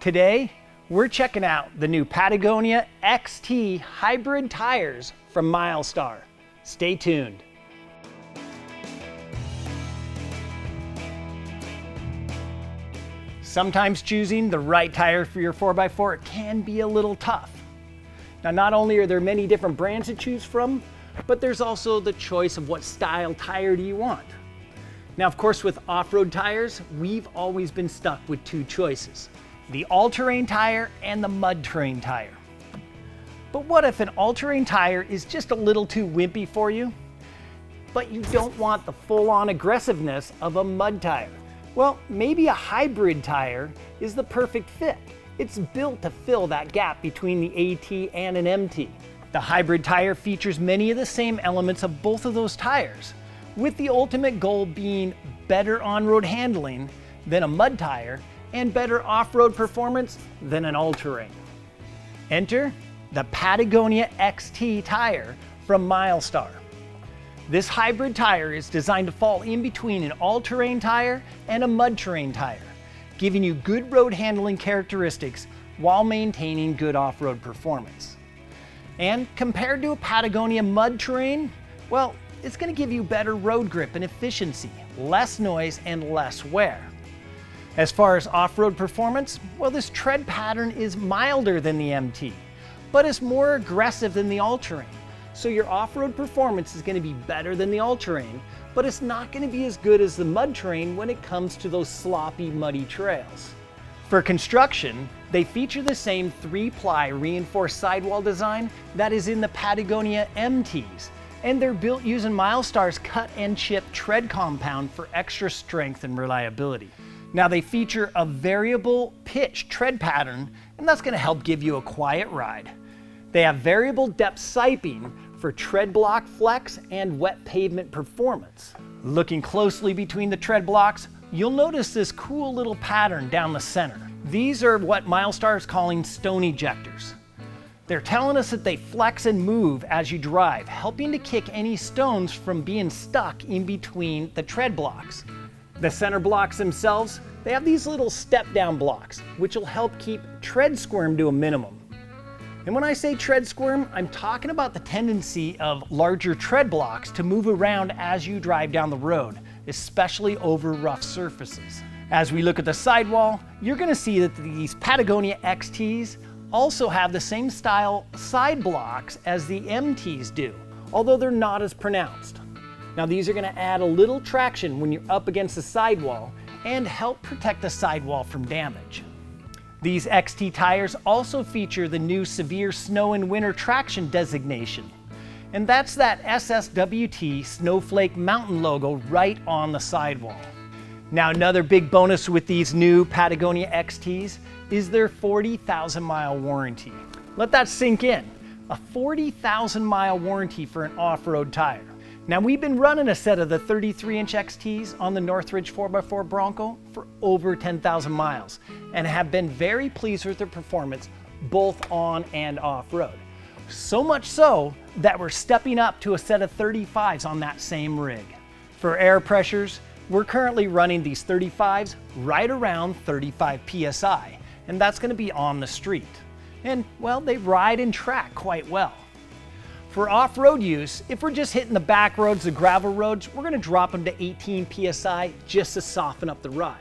Today, we're checking out the new Patagonia XT hybrid tires from Milestar. Stay tuned. Sometimes choosing the right tire for your 4x4 can be a little tough. Now, not only are there many different brands to choose from, but there's also the choice of what style tire do you want. Now, of course, with off-road tires, we've always been stuck with two choices: the all-terrain tire and the mud-terrain tire. But what if an all-terrain tire is just a little too wimpy for you, but you don't want the full-on aggressiveness of a mud tire? Well, maybe a hybrid tire is the perfect fit. It's built to fill that gap between the AT and an MT. The hybrid tire features many of the same elements of both of those tires, with the ultimate goal being better on-road handling than a mud tire and better off-road performance than an all-terrain. Enter the Patagonia XT tire from Milestar. This hybrid tire is designed to fall in between an all-terrain tire and a mud-terrain tire, giving you good road handling characteristics while maintaining good off-road performance. And compared to a Patagonia mud terrain, well, it's going to give you better road grip and efficiency, less noise, and less wear. As far as off-road performance, well, this tread pattern is milder than the MT, but it's more aggressive than the all-terrain. So your off-road performance is going to be better than the all-terrain, but it's not going to be as good as the mud terrain when it comes to those sloppy, muddy trails. For construction, they feature the same 3-ply reinforced sidewall design that is in the Patagonia MTs, and they're built using Milestar's cut and chip tread compound for extra strength and reliability. Now, they feature a variable pitch tread pattern, and that's going to help give you a quiet ride. They have variable depth siping for tread block flex and wet pavement performance. Looking closely between the tread blocks, you'll notice this cool little pattern down the center. These are what Milestar is calling stone ejectors. They're telling us that they flex and move as you drive, helping to kick any stones from being stuck in between the tread blocks. The center blocks themselves, they have these little step-down blocks, which will help keep tread squirm to a minimum. And when I say tread squirm, I'm talking about the tendency of larger tread blocks to move around as you drive down the road, especially over rough surfaces. As we look at the sidewall, you're going to see that these Patagonia XTs also have the same style side blocks as the MTs do, although they're not as pronounced. Now, these are going to add a little traction when you're up against the sidewall and help protect the sidewall from damage. These XT tires also feature the new severe snow and winter traction designation, and that's that SSWT Snowflake Mountain logo right on the sidewall. Now, another big bonus with these new Patagonia XTs is their 40,000-mile warranty. Let that sink in. A 40,000-mile warranty for an off-road tire. Now, we've been running a set of the 33-inch XTs on the Northridge 4x4 Bronco for over 10,000 miles and have been very pleased with their performance both on and off-road. So much so that we're stepping up to a set of 35s on that same rig. For air pressures, we're currently running these 35s right around 35 PSI, and that's going to be on the street. And, well, they ride and track quite well. For off-road use, if we're just hitting the back roads, the gravel roads, we're going to drop them to 18 PSI just to soften up the ride.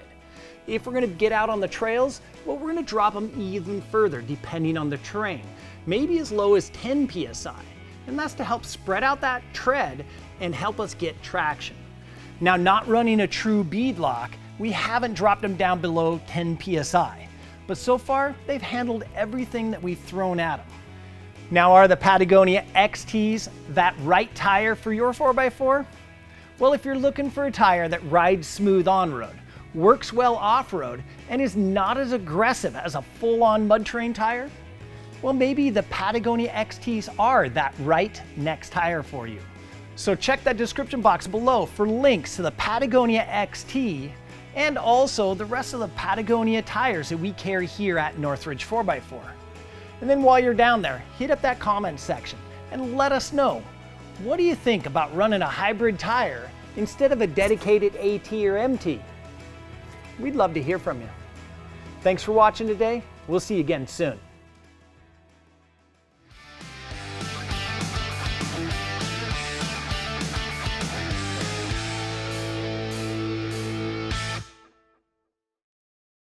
If we're going to get out on the trails, well, we're going to drop them even further depending on the terrain, maybe as low as 10 PSI. And that's to help spread out that tread and help us get traction. Now, not running a true bead lock, we haven't dropped them down below 10 PSI, but so far they've handled everything that we've thrown at them. Now, are the Patagonia XTs that right tire for your 4x4? Well, if you're looking for a tire that rides smooth on-road, works well off-road, and is not as aggressive as a full-on mud terrain tire, well, maybe the Patagonia XTs are that right next tire for you. So check that description box below for links to the Patagonia XT and also the rest of the Patagonia tires that we carry here at Northridge 4x4. And then while you're down there, hit up that comment section and let us know, what do you think about running a hybrid tire instead of a dedicated AT or MT? We'd love to hear from you. Thanks for watching today. We'll see you again soon.